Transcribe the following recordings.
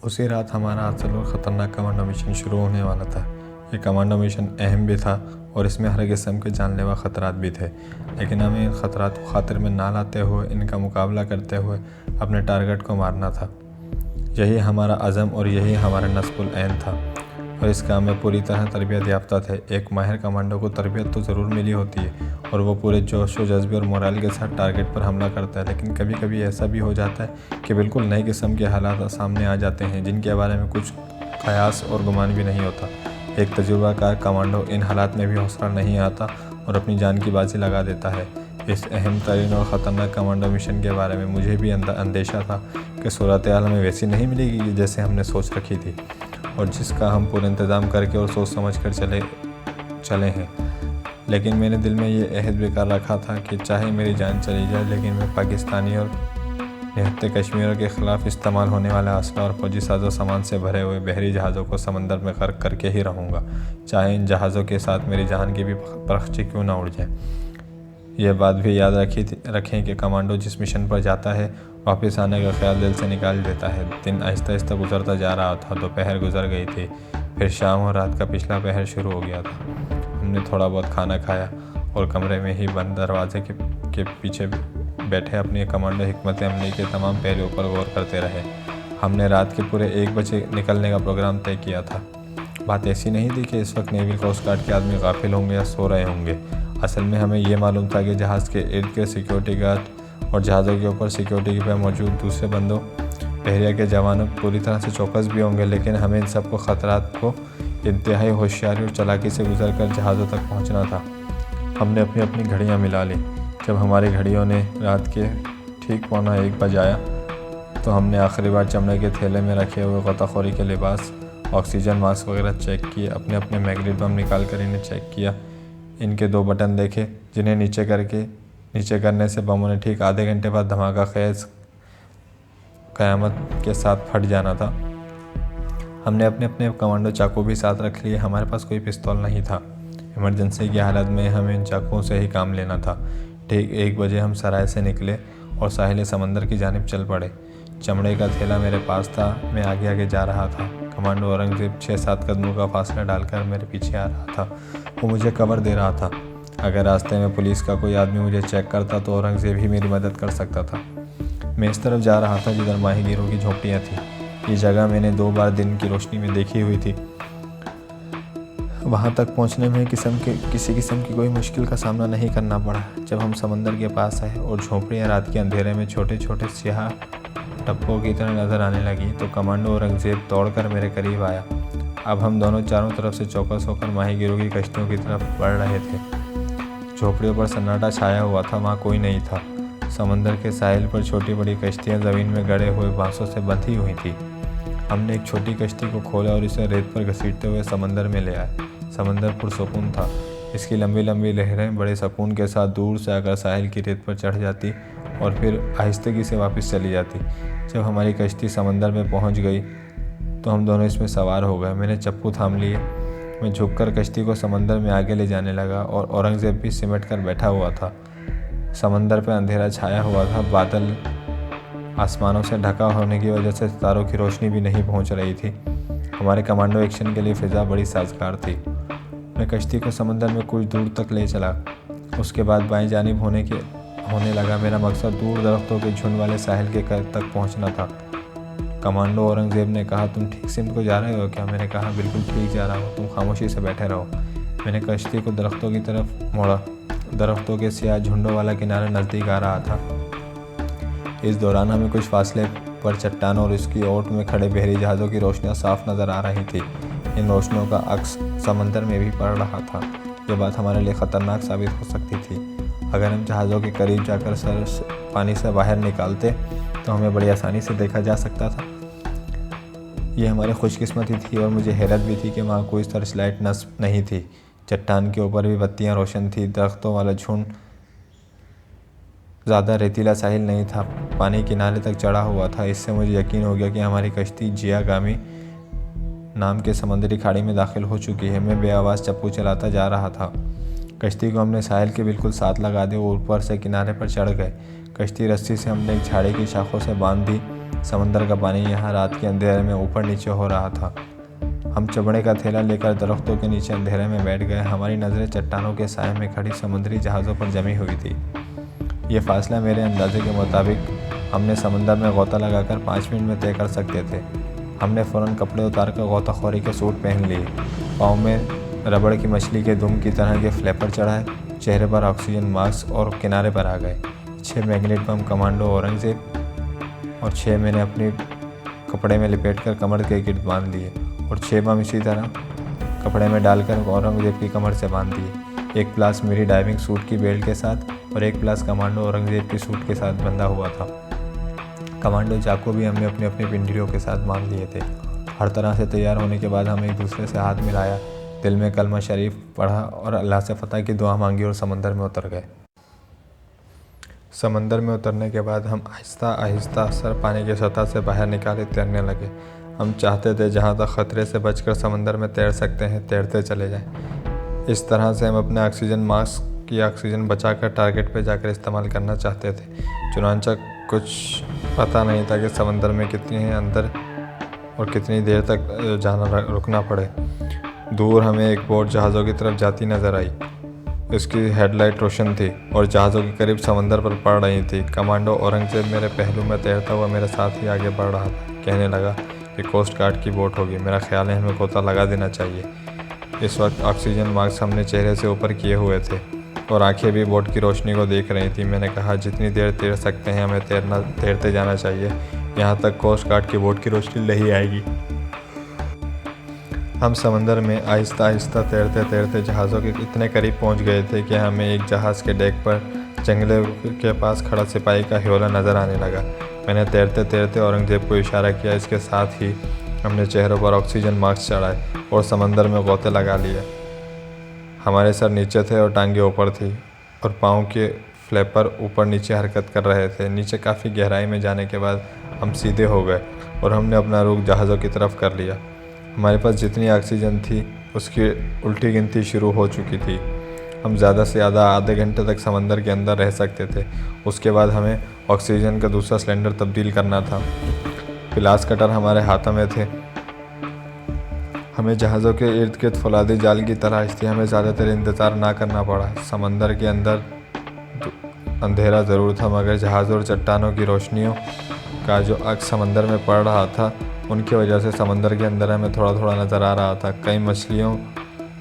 उसी रात हमारा असल और ख़तरनाक कमांडो मिशन शुरू होने वाला था। ये कमांडो मिशन अहम भी था और इसमें हर किस्म के जानलेवा ख़तरात भी थे, लेकिन हमें इन ख़तरात को खातिर में ना लाते हुए इनका मुकाबला करते हुए अपने टारगेट को मारना था। यही हमारा अज़म और यही हमारा नस्बुल ऐन था और इस काम में पूरी तरह तरबियत याफ्ता थे। एक माहिर कमांडो को तरबियत तो ज़रूर मिली होती है और वो पूरे जोश व जज्बे और मोराल के साथ टारगेट पर हमला करता है, लेकिन कभी कभी ऐसा भी हो जाता है कि बिल्कुल नई किस्म के हालात सामने आ जाते हैं जिनके बारे में कुछ क़यास और गुमान भी नहीं होता। एक तजुर्बाकार कमांडो इन हालात में भी हौसला नहीं आता और अपनी जान की बाजी लगा देता है। इस अहम तरीन और ख़तरनाक कमांडो मिशन के बारे में मुझे भी अंदेशा था कि सूरत हाल हमें वैसी नहीं मिलेगी जैसे हमने सोच रखी थी और जिसका हम पूरा इंतज़ाम करके और सोच समझ कर चले हैं। लेकिन मैंने दिल में ये अहद बेकार रखा था कि चाहे मेरी जान चली जाए, लेकिन मैं पाकिस्तानी और निहत्ते कश्मीरियों के ख़िलाफ़ इस्तेमाल होने वाला असला और फौजी साजो सामान से भरे हुए बहरी जहाज़ों को समंदर में गर्क करके ही रहूँगा, चाहे इन जहाज़ों के साथ मेरी जान की भी परख्ची क्यों ना उड़ जाए। यह बात भी याद रखें कि कमांडो जिस मिशन पर जाता है वापस आने का ख्याल दिल से निकाल देता है। दिन आहिस्ता आहिस्ता गुजरता जा रहा था। दोपहर गुजर गई थी, फिर शाम और रात का पिछला पहर शुरू हो गया था। हमने थोड़ा बहुत खाना खाया और कमरे में ही बंद दरवाजे के पीछे बैठे अपनी कमांडो हिकमत अमली के तमाम पहलुओं पर गौर करते रहे। हमने रात के पूरे 1 बजे निकलने का प्रोग्राम तय किया था। बात ऐसी नहीं थी कि इस वक्त नेवी कोस्ट गार्ड के आदमी गाफिल होंगे या सो रहे होंगे। असल में हमें यह मालूम था कि जहाज़ के इर्द गिर्द सिक्योरिटी गार्ड और जहाज़ों के ऊपर सिक्योरिटी पर मौजूद दूसरे बंदों बहरिया के जवानों पूरी तरह से चौकस भी होंगे, लेकिन हमें इन सबको ख़तरात को इंतहाई होशियारी और चालाकी से गुजर कर जहाज़ों तक पहुँचना था। हमने अपनी अपनी घड़ियाँ मिला ली। जब हमारी घड़ियों ने रात के ठीक 1:15 बजाया तो हमने आखिरी बार चमड़े के थैले में रखे हुए गोताखोरी के लिबास, ऑक्सीजन मास्क वगैरह चेक किए। अपने अपने मैग्नेट बम निकाल कर इन्हें चेक किया। इनके 2 बटन देखे जिन्हें नीचे करने से बमों ने ठीक आधे घंटे बाद धमाका खेज क़यामत के साथ फट जाना था। हमने अपने अपने कमांडो चाकू भी साथ रख लिए। हमारे पास कोई पिस्तौल नहीं था। इमरजेंसी की हालत में हमें इन चाकुओं से ही काम लेना था। ठीक 1 बजे हम सराय से निकले और साहिल समंदर की जानिब चल पड़े। चमड़े का थैला मेरे पास था। मैं आगे आगे जा रहा था। कमांडो औरंगज़ेब 6-7 कदमों का फासला डालकर मेरे पीछे आ रहा था। वो मुझे कवर दे रहा था। अगर रास्ते में पुलिस का कोई आदमी मुझे चेक करता तो औरंगज़ेब ही मेरी मदद कर सकता था। मैं इस तरफ जा रहा था जिधर माहीगीरों की झोंपड़ियाँ थीं। ये जगह मैंने 2 बार दिन की रोशनी में देखी हुई थी। वहाँ तक पहुँचने में किसी किस्म की कोई मुश्किल का सामना नहीं करना पड़ा। जब हम समंदर के पास आए और झोंपड़ियाँ रात के अंधेरे में छोटे छोटे स्याह टप्पों की तरह नज़र आने लगी तो कमांडो औरंगज़ेब दौड़कर मेरे करीब आया। अब हम दोनों चारों तरफ से चौकस होकर माहीगीरों की कश्तियों की तरफ बढ़ रहे थे। झोंपड़ियों पर सन्नाटा छाया हुआ था। वहाँ कोई नहीं था। समंदर के साहिल पर छोटी बड़ी कश्तियाँ ज़मीन में गड़े हुए बांसों से बंधी हुई थी। हमने एक छोटी कश्ती को खोला और इसे रेत पर घसीटते हुए समंदर में ले आए। समंदर पुरसुकून था। इसकी लंबी लंबी लहरें बड़े सुकून के साथ दूर से आकर साहिल की रेत पर चढ़ जाती और फिर आहिस्तगी से वापस चली जाती। जब हमारी कश्ती समंदर में पहुंच गई तो हम दोनों इसमें सवार हो गए। मैंने चप्पू थाम लिए। मैं झुककर कश्ती को समंदर में आगे ले जाने लगा और औरंगज़ेब भी सिमट कर बैठा हुआ था। समंदर पर अंधेरा छाया हुआ था। बादल आसमानों से ढका होने की वजह से सितारों की रोशनी भी नहीं पहुंच रही थी। हमारे कमांडो एक्शन के लिए फ़िज़ा बड़ी साजगार थी। मैं कश्ती को समंदर में कुछ दूर तक ले चला। उसके बाद बाएं जानिब होने लगा। मेरा मकसद दूर दरख्तों के झुंड वाले साहिल के तक पहुंचना था। कमांडो औरंगज़ेब ने कहा, तुम ठीक सिमत को जा रहे हो क्या? मैंने कहा, बिल्कुल ठीक जा रहा हूँ, तुम खामोशी से बैठे रहो। मैंने कश्ती को दरख्तों की तरफ मोड़ा। दरख्तों के स्याह झुंडों वाला किनारा नज़दीक आ रहा था। इस दौरान हमें कुछ फासले पर चट्टानों और इसकी ओट में खड़े बहरी जहाज़ों की रोशनियाँ साफ नज़र आ रही थी। इन रोशनियों का अक्स समंदर में भी पड़ रहा था। यह बात हमारे लिए ख़तरनाक साबित हो सकती थी। अगर हम जहाज़ों के करीब जाकर सर पानी से बाहर निकालते तो हमें बड़ी आसानी से देखा जा सकता था। यह हमारी खुशकिस्मती थी और मुझे हैरत भी थी कि वहाँ कोई सर्च लाइट नस्ब नहीं थी। चट्टान के ऊपर भी बत्तियाँ रोशन थी। दरख्तों वाला झुंड ज़्यादा रेतीला साहिल नहीं था, पानी किनारे तक चढ़ा हुआ था। इससे मुझे यकीन हो गया कि हमारी कश्ती जियागामी नाम के समुद्री खाड़ी में दाखिल हो चुकी है। मैं बेआवाज़ चप्पू चलाता जा रहा था। कश्ती को हमने साहिल के बिल्कुल साथ लगा दिया और ऊपर से किनारे पर चढ़ गए। कश्ती रस्सी से हमने एक झाड़ी की शाखों से बांध दी समंदर का पानी यहाँ रात के अंधेरे में ऊपर नीचे हो रहा था। हम चमड़े का थैला लेकर दरख्तों के नीचे अंधेरे में बैठ गए। हमारी नज़रें चट्टानों के साए में खड़ी समुद्री जहाज़ों पर जमी हुई थी। ये फासला मेरे अंदाजे के मुताबिक हमने समंदर में गोता लगाकर 5 मिनट में तय कर सकते थे। हमने फ़ौरन कपड़े उतार कर गोताखोरी के सूट पहन लिए, पाँव में रबड़ की मछली के दुम की तरह के फ्लैपर चढ़ाए, चेहरे पर ऑक्सीजन मास्क और किनारे पर आ गए। 6 मैग्नेट बम कमांडो औरंगज़ेब और 6 मैंने अपने कपड़े में लपेटकर कमर के गिर्द बांध लिए और 6 बम इसी तरह कपड़े में डालकर औरंगज़ेब की कमर से बांध दिए। एक प्लास मेरी डाइविंग सूट की बेल्ट के साथ और एक प्लास कमांडो औरंगज़ेब की सूट के साथ बंधा हुआ था। कमांडो चाकू भी हमने अपनी अपनी पिंडलियों के साथ बांध लिए थे। हर तरह से तैयार होने के बाद हम एक दूसरे से हाथ मिलाया, दिल में कलमा शरीफ पढ़ा और अल्लाह से फतह की दुआ मांगी और समंदर में उतर गए। समंदर में उतरने के बाद हम आहिस्ता आहिस्ता सर पानी की सतह से बाहर निकाले तैरने लगे। हम चाहते थे जहाँ तक ख़तरे से बचकर समंदर में तैर सकते हैं तैरते चले जाएं। इस तरह से हम अपने ऑक्सीजन मास्क की ऑक्सीजन बचाकर टारगेट पर जाकर इस्तेमाल करना चाहते थे। चुनांचा कुछ पता नहीं था कि समंदर में कितनी अंदर और कितनी देर तक रुकना पड़े। दूर हमें एक बोट जहाज़ों की तरफ जाती नज़र आई। इसकी हेडलाइट रोशन थी और जहाज़ों के करीब समंदर पर पड़ रही थी। कमांडो औरंगज़ेब मेरे पहलू में तैरता हुआ मेरे साथ ही आगे बढ़ रहा था। कहने लगा कि कोस्ट गार्ड की बोट होगी। मेरा ख्याल है हमें गोता लगा देना चाहिए। इस वक्त ऑक्सीजन मास्क हमने चेहरे से ऊपर किए हुए थे और आंखें भी बोट की रोशनी को देख रही थी। मैंने कहा जितनी देर तैर सकते हैं हमें तैरते जाना चाहिए, यहाँ तक कोस्ट गार्ड की बोट की रोशनी नहीं आएगी। हम समंदर में आहिस्ता आहिस्ता तैरते तैरते जहाज़ों के इतने करीब पहुंच गए थे कि हमें एक जहाज़ के डेक पर जंगले के पास खड़ा सिपाही का ह्योला नज़र आने लगा। मैंने तैरते तैरते औरंगज़ेब को इशारा किया। इसके साथ ही हमने चेहरों पर ऑक्सीजन मास्क चढ़ाए और समंदर में गोते लगा लिए। हमारे सर नीचे थे और टांगें ऊपर थी और पाँव के फ्लैपर ऊपर नीचे हरकत कर रहे थे। नीचे काफ़ी गहराई में जाने के बाद हम सीधे हो गए और हमने अपना रुख जहाज़ों की तरफ कर लिया। हमारे पास जितनी ऑक्सीजन थी उसकी उल्टी गिनती शुरू हो चुकी थी। हम ज़्यादा से ज़्यादा आधे घंटे तक समंदर के अंदर रह सकते थे। उसके बाद हमें ऑक्सीजन का दूसरा सिलेंडर तब्दील करना था। पिलास कटर हमारे हाथों में थे। हमें जहाज़ों के इर्द गिर्द फौलादी जाल की तलाश थी। हमें ज़्यादातर इंतज़ार ना करना पड़ा। समंदर के अंदर अंधेरा ज़रूर था, मगर जहाज़ों और चट्टानों की रोशनियों का जो अक्स समंदर में पड़ रहा था उनकी वजह से समंदर के अंदर हमें थोड़ा थोड़ा नज़र आ रहा था। कई मछलियों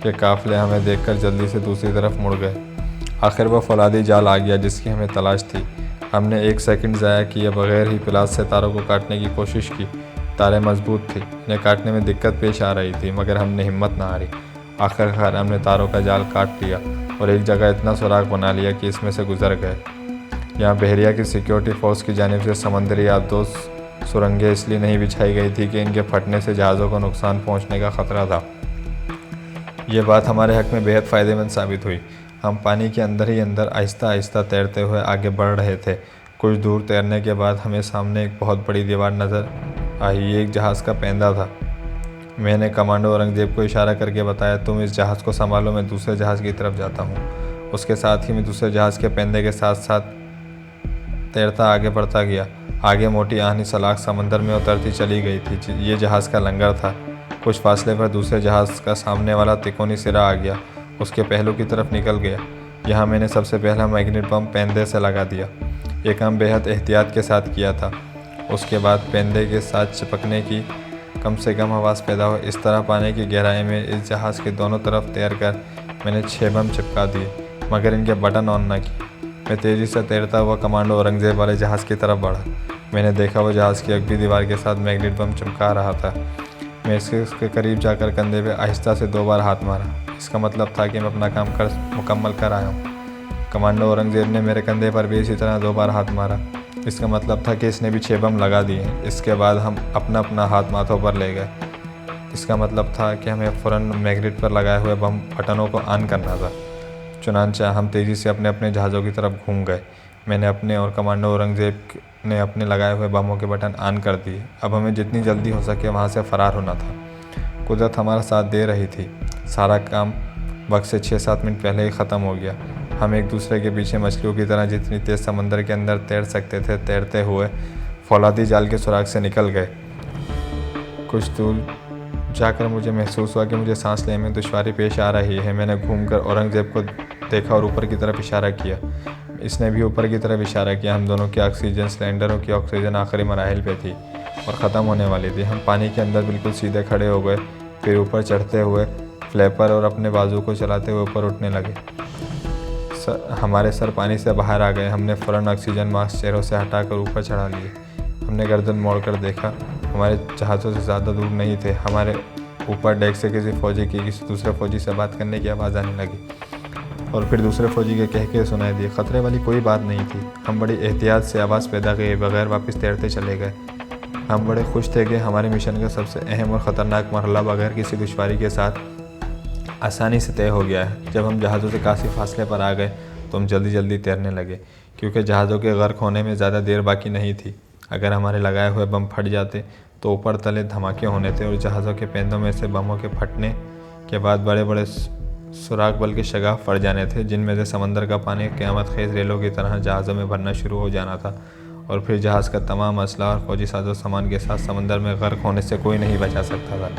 के काफ़िले हमें देखकर जल्दी से दूसरी तरफ मुड़ गए। आखिर वह फौलादी जाल आ गया जिसकी हमें तलाश थी। हमने 1 सेकंड ज़ाया किए बगैर ही पिलास से तारों को काटने की कोशिश की। तारें मजबूत थी, इन्हें काटने में दिक्कत पेश आ रही थी, मगर हमने हिम्मत ना हारी। आखिरकार हमने तारों का जाल काट लिया और एक जगह इतना सुराख बना लिया कि इसमें से गुजर गए। यहाँ बहरिया की सिक्योरिटी फोर्स की जानिब से समंदरी आबदोज सुरंगें इसलिए नहीं बिछाई गई थी कि इनके फटने से जहाज़ों को नुकसान पहुंचने का ख़तरा था। ये बात हमारे हक़ में बेहद फ़ायदेमंद साबित हुई। हम पानी के अंदर ही अंदर आहिस्ता आहिस्ता तैरते हुए आगे बढ़ रहे थे। कुछ दूर तैरने के बाद हमें सामने एक बहुत बड़ी दीवार नज़र आई। ये एक जहाज़ का पैंदा था। मैंने कमांडो औरंगज़ेब को इशारा करके बताया, तुम इस जहाज़ को संभालो, मैं दूसरे जहाज़ की तरफ जाता हूँ। उसके साथ ही मैं दूसरे जहाज़ के पैंदे के साथ साथ तैरता आगे बढ़ता गया। आगे मोटी आहनी सलाख समंदर में उतरती चली गई थी। ये जहाज़ का लंगर था। कुछ फासले पर दूसरे जहाज़ का सामने वाला तिकोनी सिरा आ गया, उसके पहलू की तरफ निकल गया। यहाँ मैंने सबसे पहला मैग्नेट बम पैंदे से लगा दिया। ये काम बेहद एहतियात के साथ किया था। उसके बाद पैंदे के साथ चिपकने की कम से कम आवाज़ पैदा हो, इस तरह पानी की गहराई में इस जहाज़ के दोनों तरफ तैर कर मैंने 6 बम चिपका दिए, मगर इनके बटन ऑन न किए। मैं तेज़ी से तैरता हुआ कमांडो औरंगज़ेब वाले जहाज़ की तरफ बढ़ा। मैंने देखा वो जहाज़ की अगली दीवार के साथ मैग्नेट बम चिपका रहा था। मैं इसके करीब जाकर कंधे पे आहिस्ता से 2 बार हाथ मारा। इसका मतलब था कि मैं अपना काम मुकम्मल कर आया हूँ। कमांडो औरंगज़ेब ने मेरे कंधे पर भी इसी तरह 2 बार हाथ मारा। इसका मतलब था कि इसने भी 6 बम लगा दिए। इसके बाद हम अपना अपना हाथ माथों पर ले गए। इसका मतलब था कि हमें फ़ौरन मैग्नेट पर लगाए हुए बम बटनों को ऑन करना था। चुनांचे हम तेज़ी से अपने अपने जहाज़ों की तरफ घूम गए। मैंने अपने और कमांडो औरंगज़ेब ने अपने लगाए हुए बमों के बटन ऑन कर दिए। अब हमें जितनी जल्दी हो सके वहाँ से फ़रार होना था। कुदरत हमारा साथ दे रही थी। सारा काम वक्त से 6-7 मिनट पहले ही ख़त्म हो गया। हम एक दूसरे के पीछे मछलियों की तरह जितनी तेज़ समंदर के अंदर तैर सकते थे तैरते हुए फौलादी जाल के सुराग से निकल गए। कुछ दूर जाकर मुझे महसूस हुआ कि मुझे सांस लेने में दुश्वारी पेश आ रही है। मैंने घूमकर औरंगज़ेब को देखा और ऊपर की तरफ इशारा किया। इसने भी ऊपर की तरफ इशारा किया। हम दोनों के ऑक्सीजन सिलेंडरों की ऑक्सीजन आखिरी मराहिल पे थी और ख़त्म होने वाली थी। हम पानी के अंदर बिल्कुल सीधे खड़े हो गए, फिर ऊपर चढ़ते हुए फ्लैपर और अपने बाजू को चलाते हुए ऊपर उठने लगे। हमारे सर पानी से बाहर आ गए। हमने फ़ौरन ऑक्सीजन मास्क चेहरों से हटाकर ऊपर चढ़ा लिए। हमने गर्दन मोड़कर देखा, हमारे जहाज़ों से ज़्यादा दूर नहीं थे। हमारे ऊपर डेक से किसी फ़ौजी की किसी दूसरे फ़ौजी से बात करने की आवाज़ आने लगी और फिर दूसरे फ़ौजी के कहके सुनाई दिए। ख़तरे वाली कोई बात नहीं थी। हम बड़ी एहतियात से आवाज़ पैदा किए बगैर वापस तैरते चले गए। हम बड़े खुश थे कि हमारे मिशन का सबसे अहम और ख़तरनाक मरहला बगैर किसी दुश्वारी के साथ आसानी से तय हो गया है। जब हम जहाज़ों से काफ़ी फासले पर आ गए तो हम जल्दी जल्दी तैरने लगे, क्योंकि जहाज़ों के गर्क होने में ज़्यादा देर बाकी नहीं थी। अगर हमारे लगाए हुए बम फट जाते तो ऊपर तले धमाके होने थे और जहाज़ों के पेंदों में से बमों के फटने के बाद बड़े बड़े सुराख बल्कि शगाफ पड़ जाने थे, जिनमें से समंदर का पानी क़यामत खेज़ रेलों की तरह जहाज़ों में भरना शुरू हो जाना था और फिर जहाज़ का तमाम असला और फौजी साजो सामान के साथ समंदर में गर्क होने से कोई नहीं बचा सकता था।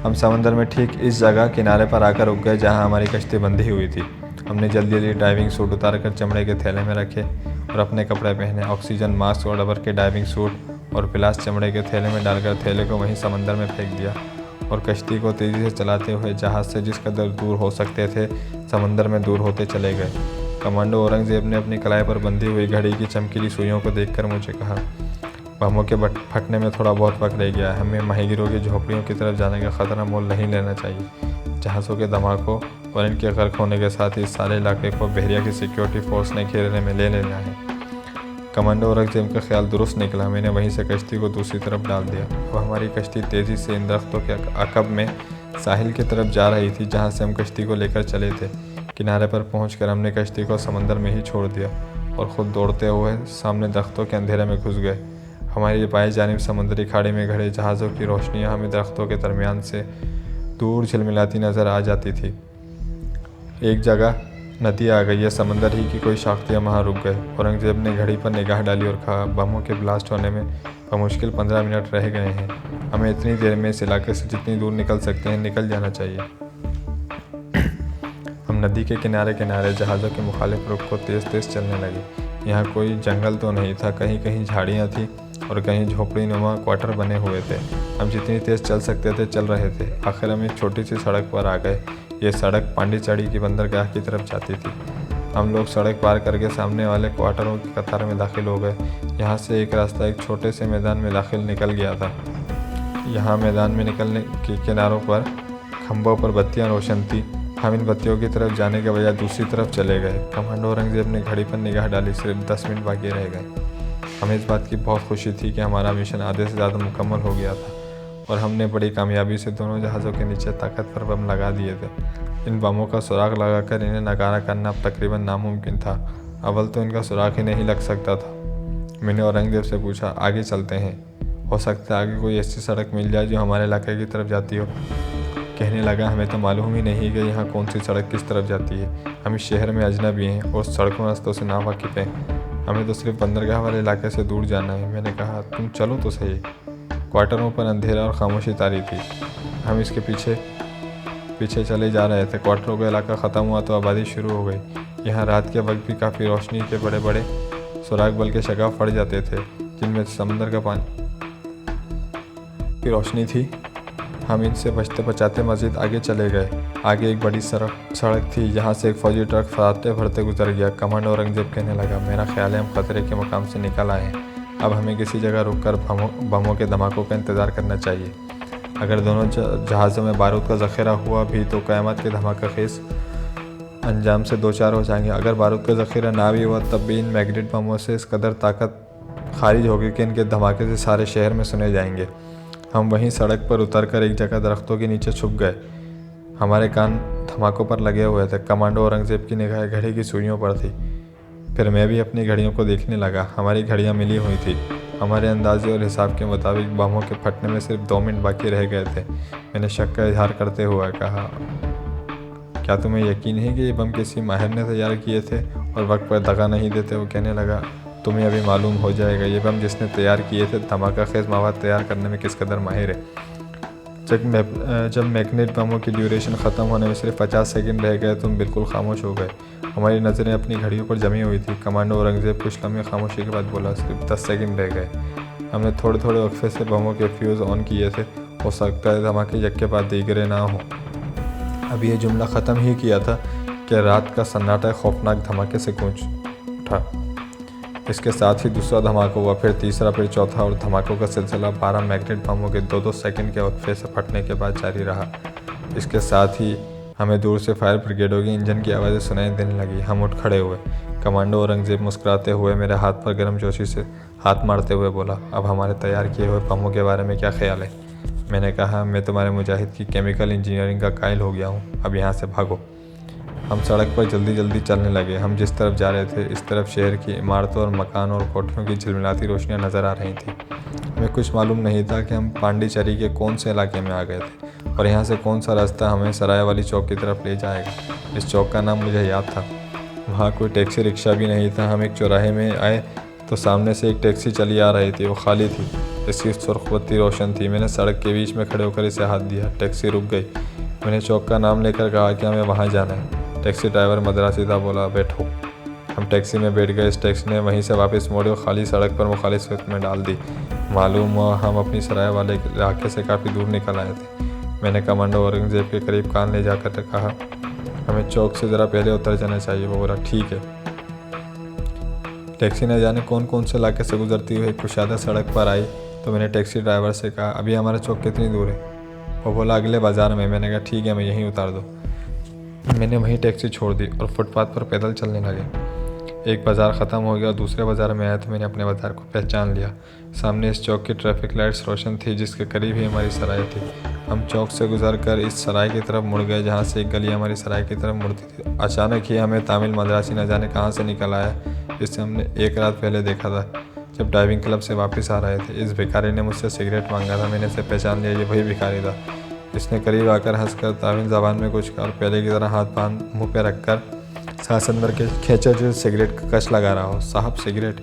हम समंदर में ठीक इस जगह किनारे पर आकर रुक गए जहाँ हमारी कश्ती बंधी हुई थी। हमने जल्दी जल्दी डाइविंग सूट उतारकर चमड़े के थैले में रखे और अपने कपड़े पहने। ऑक्सीजन मास्क और रबर के डाइविंग सूट और पिलास चमड़े के थैले में डालकर थैले को वहीं समंदर में फेंक दिया और कश्ती को तेज़ी से चलाते हुए जहाज़ से जिस कदर दूर हो सकते थे समंदर में दूर होते चले गए। कमांडो औरंगज़ेब ने अपनी कलाई पर बंधी हुई घड़ी की चमकीली सुइयों को देखकर मुझे कहा, बमों के फटने में थोड़ा बहुत वक्त रह गया है। हमें माहीगिरों की झोपड़ियों की तरफ जाने का ख़तरा मोल नहीं लेना चाहिए। जहाज़ों के धमाकों और इनके गर्क होने के साथ ही इस सारे इलाके को बहरिया की सिक्योरिटी फोर्स ने घेरने में ले लेना है। कमांडो औरंगज़ेब का ख्याल दुरुस्त निकला। मैंने वहीं से कश्ती को दूसरी तरफ डाल दिया। अब हमारी कश्ती तेज़ी से इन दरख्तों के अकब में साहिल की तरफ जा रही थी जहाँ से हम कश्ती को लेकर चले थे। किनारे पर पहुंचकर हमने कश्ती को समंदर में ही छोड़ दिया और ख़ुद दौड़ते हुए सामने दरख्तों के अंधेरे में घुस गए। हमारी बाएं जानिब समुद्री खाड़ी में खड़े जहाज़ों की रोशनियाँ हमें दरख्तों के दरमियान से दूर झिलमिलाती नज़र आ जाती थी। एक जगह नदी आ गई है, समंदर ही की कोई शाख्तियाँ वहाँ रुक गए। औरंगज़ेब ने घड़ी पर निगाह डाली और कहा, बमों के ब्लास्ट होने में बमुश्किल 15 मिनट रह गए हैं। हमें इतनी देर में इस इलाके से जितनी दूर निकल सकते हैं निकल जाना चाहिए। हम नदी के किनारे किनारे जहाज़ों के मुखालिफ रुख को तेज़ तेज़ चलने लगे। यहाँ कोई जंगल तो नहीं था, कहीं कहीं झाड़ियाँ थी और कहीं झोपड़ी नुमा क्वार्टर बने हुए थे। हम जितनी तेज़ चल सकते थे चल रहे थे। आखिर हम एक छोटी सी सड़क पर आ गए। ये सड़क पांडिचेरी की बंदरगाह की तरफ जाती थी। हम लोग सड़क पार करके सामने वाले क्वार्टरों की कतार में दाखिल हो गए। यहाँ से एक रास्ता एक छोटे से मैदान में दाखिल निकल गया था। यहाँ मैदान में निकलने के किनारों पर खंभों पर बत्तियाँ रोशन थी। हम इन बत्तियों की तरफ जाने के बजाय दूसरी तरफ चले गए। कमांडो औरंगज़ेब ने घड़ी पर निगाह डाली, सिर्फ 10 मिनट बाकी रह गए। हमें इस बात की बहुत खुशी थी कि हमारा मिशन आधे से ज़्यादा मुकम्मल हो गया था और हमने बड़ी कामयाबी से दोनों जहाज़ों के नीचे ताकतवर बम लगा दिए थे। इन बमों का सुराग लगाकर इन्हें नकारा करना अब तकरीबन नामुमकिन था। अव्वल तो इनका सुराग ही नहीं लग सकता था। मैंने औरंगज़ेब से पूछा, आगे चलते हैं? हो सकता है आगे कोई ऐसी सड़क मिल जाए जो हमारे इलाके की तरफ जाती हो। कहने लगा, हमें तो मालूम ही नहीं कि यहाँ कौन सी सड़क किस तरफ जाती है। हम इस शहर में अजनबी हैं और सड़कों रास्तों से नावाकिफ़ हैं। हमें तो सिर्फ बंदरगाह वाले इलाके से दूर जाना है। मैंने कहा, तुम चलो तो सही। क्वार्टरों पर अंधेरा और खामोशी तारी थी। हम इसके पीछे चले जा रहे थे। क्वार्टरों का इलाका ख़त्म हुआ तो आबादी शुरू हो गई। यहाँ रात के वक्त भी काफ़ी रोशनी के बड़े बड़े सुराग बल्कि शगाफ पड़ जाते थे, जिनमें समंदर का पानी की रोशनी थी। हम इनसे बचते बचाते मस्जिद आगे चले गए। आगे एक बड़ी सड़क थी, जहाँ से एक फौजी ट्रक फराते भरते गुजर गया। कमांडो औरंगज़ेब कहने लगा, मेरा ख्याल है हम खतरे के मकाम से निकल आए हैं। अब हमें किसी जगह रुककर बमों के धमाकों का इंतज़ार करना चाहिए। अगर दोनों जहाज़ों में बारूद का ज़ख़ीरा हुआ भी तो क़यामत के धमाका खेज़ अंजाम से दो चार हो जाएंगे। अगर बारूद का ज़ख़ीरा ना भी हुआ तब भी इन मैग्नेट बमों से इस कदर ताकत खारिज होगी कि इनके धमाके से सारे शहर में सुने जाएंगे। हम वहीं सड़क पर उतरकर एक जगह दरख्तों के नीचे छुप गए। हमारे कान धमाकों पर लगे हुए थे। कमांडो औरंगज़ेब की निगाह घड़ी की सुइयों पर थी। फिर मैं भी अपनी घड़ियों को देखने लगा। हमारी घड़ियाँ मिली हुई थी। हमारे अंदाजे और हिसाब के मुताबिक बमों के फटने में सिर्फ 2 मिनट बाकी रह गए थे। मैंने शक का इजहार करते हुए कहा, क्या तुम्हें यकीन है कि ये बम किसी माहिर ने तैयार किए थे और वक्त पर दगा नहीं देते? वो कहने लगा, तुम्हें अभी मालूम हो जाएगा ये बम जिसने तैयार किए थे धमाका खेज मवाद तैयार करने में किस कदर माहिर है। जब मैग्नेट बमों की ड्यूरेशन ख़त्म होने में सिर्फ 50 सेकंड रह गए तुम बिल्कुल खामोश हो गए। हमारी नज़रें अपनी घड़ियों पर जमी हुई थी। कमांडो औरंगज़ेब कुछ लम्हे खामोशी के बाद बोला, सिर्फ 10 सेकंड रह गए। हमने थोड़े थोड़े वक्फे से बमों के फ्यूज़ ऑन किए थे। हो सकता है धमाके यक्के बाद दीगरे ना हो। अब ये जुमला ख़त्म ही किया था कि रात का सन्नाटा खौफनाक धमाके से गूंज उठा। इसके साथ ही दूसरा धमाका हुआ, फिर तीसरा, फिर चौथा, और धमाकों का सिलसिला 12 मैग्नेट बमों के 2-2 सेकंड के वक्फे से फटने के बाद जारी रहा। इसके साथ ही हमें दूर से फायर ब्रिगेडों की इंजन की आवाज़ें सुनाई देने लगी। हम उठ खड़े हुए। कमांडो औरंगज़ेब मुस्कुराते हुए मेरे हाथ पर गर्मजोशी से हाथ मारते हुए बोला, अब हमारे तैयार किए हुए बमों के बारे में क्या ख्याल है। मैंने कहा, मैं तुम्हारे मुजाहिद की केमिकल इंजीनियरिंग का कायल हो गया हूँ, अब यहाँ से भागो। हम सड़क पर जल्दी जल्दी चलने लगे। हम जिस तरफ जा रहे थे इस तरफ शहर की इमारतों और मकान और कोठियों की झिलमिलाती रोशनियाँ नज़र आ रही थी। हमें कुछ मालूम नहीं था कि हम पांडिचेरी के कौन से इलाके में आ गए थे और यहाँ से कौन सा रास्ता हमें सराय वाली चौक की तरफ ले जाएगा। इस चौक का नाम मुझे याद था। वहाँ कोई टैक्सी रिक्शा भी नहीं था। हम एक चौराहे में आए तो सामने से एक टैक्सी चली आ रही थी। वो खाली थी। इसकी सुर्ख बत्ती रोशन थी। मैंने सड़क के बीच में खड़े होकर इसे हाथ दिया। टैक्सी रुक गई। मैंने चौक का नाम लेकर कहा कि हमें वहाँ जाना है। टैक्सी ड्राइवर मद्रासी था, बोला, बैठो। हम टैक्सी में बैठ गए। इस टैक्सी ने वहीं से वापस मोड़ी और खाली सड़क पर मुखालिफ वक्त में डाल दी। मालूम हुआ हम अपनी सराय वाले इलाके से काफ़ी दूर निकल आए थे। मैंने कमांडो औरंगज़ेब के करीब कान ले जाकर कहा, हमें चौक से ज़रा पहले उतर जाना चाहिए। वो बोला, ठीक है। टैक्सी न जाने कौन कौन से इलाके से गुजरती हुई कुशादा सड़क पर आई तो मैंने टैक्सी ड्राइवर से कहा, अभी हमारा चौक कितनी दूर है। वो बोला, अगले बाज़ार में। मैंने कहा, ठीक है, मैं यहीं उतार दो। मैंने वहीं टैक्सी छोड़ दी और फुटपाथ पर पैदल चलने लगे। एक बाज़ार ख़त्म हो गया और दूसरे बाज़ार में आया तो मैंने अपने बाज़ार को पहचान लिया। सामने इस चौक की ट्रैफिक लाइट्स रोशन थी जिसके करीब ही हमारी सराय थी। हम चौक से गुजरकर इस सराय की तरफ मुड़ गए जहाँ से एक गली हमारी सराय की तरफ मुड़ती थी। अचानक ही हमें तामिल मद्रासी न जाने कहाँ से निकल आया, जिसे हमने एक रात पहले देखा था जब ड्राइविंग क्लब से वापस आ रहे थे। इस भिखारी ने मुझसे सिगरेट मांगा था। मैंने इसे पहचान लिया, ये वही भिखारी था। इसने करीब आकर हंसकर तामिल ज़बान में कुछ कहा और पहले की तरह हाथ बांध मुँह पे रखकर सांस अंदर के खींचे जो सिगरेट का कश लगा रहा हो। साहब, सिगरेट।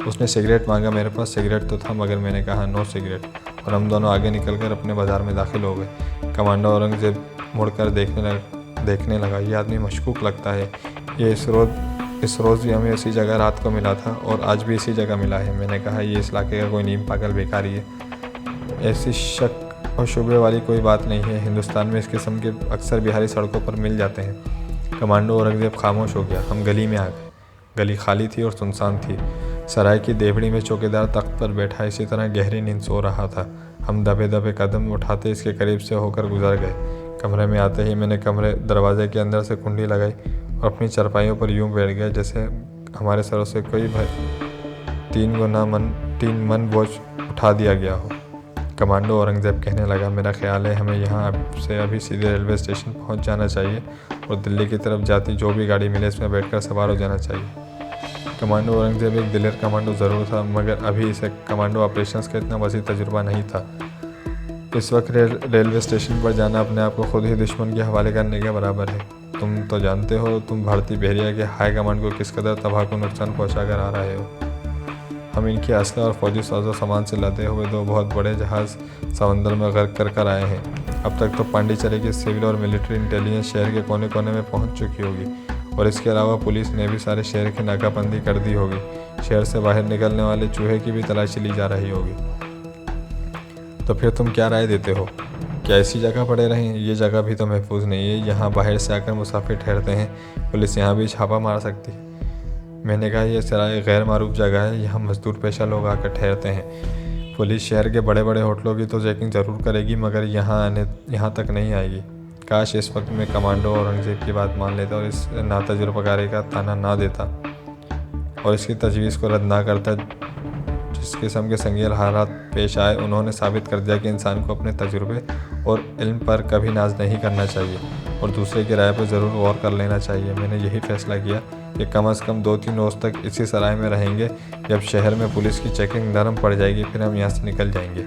उसने सिगरेट मांगा। मेरे पास सिगरेट तो था मगर मैंने कहा, नो सिगरेट, और हम दोनों आगे निकलकर अपने बाज़ार में दाखिल हो गए। कमांडो औरंगज़ेब मुड़कर देखने लगा। ये आदमी मशकूक लगता है। ये इस रोज़ भी हमें इसी जगह रात को मिला था और आज भी इसी जगह मिला है। मैंने कहा, ये इस इलाके का कोई नीम पागल भिखारी है। ऐसी शक और शुबे वाली कोई बात नहीं है। हिंदुस्तान में इस किस्म के अक्सर बिहारी सड़कों पर मिल जाते हैं। कमांडो औरंगज़ेब खामोश हो गया। हम गली में आ गए। गली खाली थी और सुनसान थी। सराय की देवड़ी में चौकीदार तख्त पर बैठा इसी तरह गहरी नींद सो रहा था। हम दबे दबे कदम उठाते इसके करीब से होकर गुजर गए। कमरे में आते ही मैंने कमरे दरवाजे के अंदर से कुंडी लगाई और अपनी चारपाइयों पर यूं बैठ गया जैसे हमारे सरों से कोई 3 मन बोझ उठा दिया गया हो। कमांडो औरंगज़ेब कहने लगा, मेरा ख्याल है हमें यहाँ से अभी सीधे रेलवे स्टेशन पहुँच जाना चाहिए और दिल्ली की तरफ जाती जो भी गाड़ी मिले इसमें बैठकर सवार हो जाना चाहिए। कमांडो औरंगज़ेब एक दिलेर कमांडो ज़रूर था मगर अभी इसे कमांडो ऑपरेशंस का इतना वसी तजुर्बा नहीं था। इस वक्त रेलवे स्टेशन पर जाना अपने आप को खुद ही दुश्मन के हवाले करने के बराबर है। तुम तो जानते हो तुम भारतीय बहरिया के हाई कमांड को किस कदर तबाह को नुकसान पहुँचा कर आ रहे हो। हम इनके असला और फौजी साजो सामान से लदे हुए 2 बहुत बड़े जहाज़ समंदर में गर्क कर आए हैं। अब तक तो पांडिचेरी की सिविल और मिलिट्री इंटेलिजेंस शहर के कोने कोने में पहुंच चुकी होगी और इसके अलावा पुलिस ने भी सारे शहर की नाकाबंदी कर दी होगी। शहर से बाहर निकलने वाले चूहे की भी तलाशी ली जा रही होगी। तो फिर तुम क्या राय देते हो? क्या ऐसी जगह पड़े रहें? ये जगह भी तो महफूज नहीं है। यहाँ बाहर से आकर मुसाफिर ठहरते हैं। पुलिस यहाँ भी छापा मार सकती है। मैंने कहा, यह सराय गैर मारूफ जगह है। यहाँ मजदूर पेशा लोग आकर ठहरते हैं। पुलिस शहर के बड़े बड़े होटलों की तो चेकिंग ज़रूर करेगी मगर यहाँ तक नहीं आएगी। काश इस वक्त में कमांडो औरंगज़ेब की बात मान लेता और इस नातजुर्बाकारी का ताना ना देता और इसकी तजवीज़ को रद्द ना करता। जिस किस्म के संगीन हालात पेश आए उन्होंने साबित कर दिया कि इंसान को अपने तजुर्बे और इल्म पर कभी नाज नहीं करना चाहिए और दूसरे की राय पर ज़रूर गौर कर लेना चाहिए। मैंने यही फैसला किया कि कम से कम 2-3 रोज़ तक इसी सराय में रहेंगे। जब शहर में पुलिस की चेकिंग नरम पड़ जाएगी फिर हम यहाँ से निकल जाएंगे।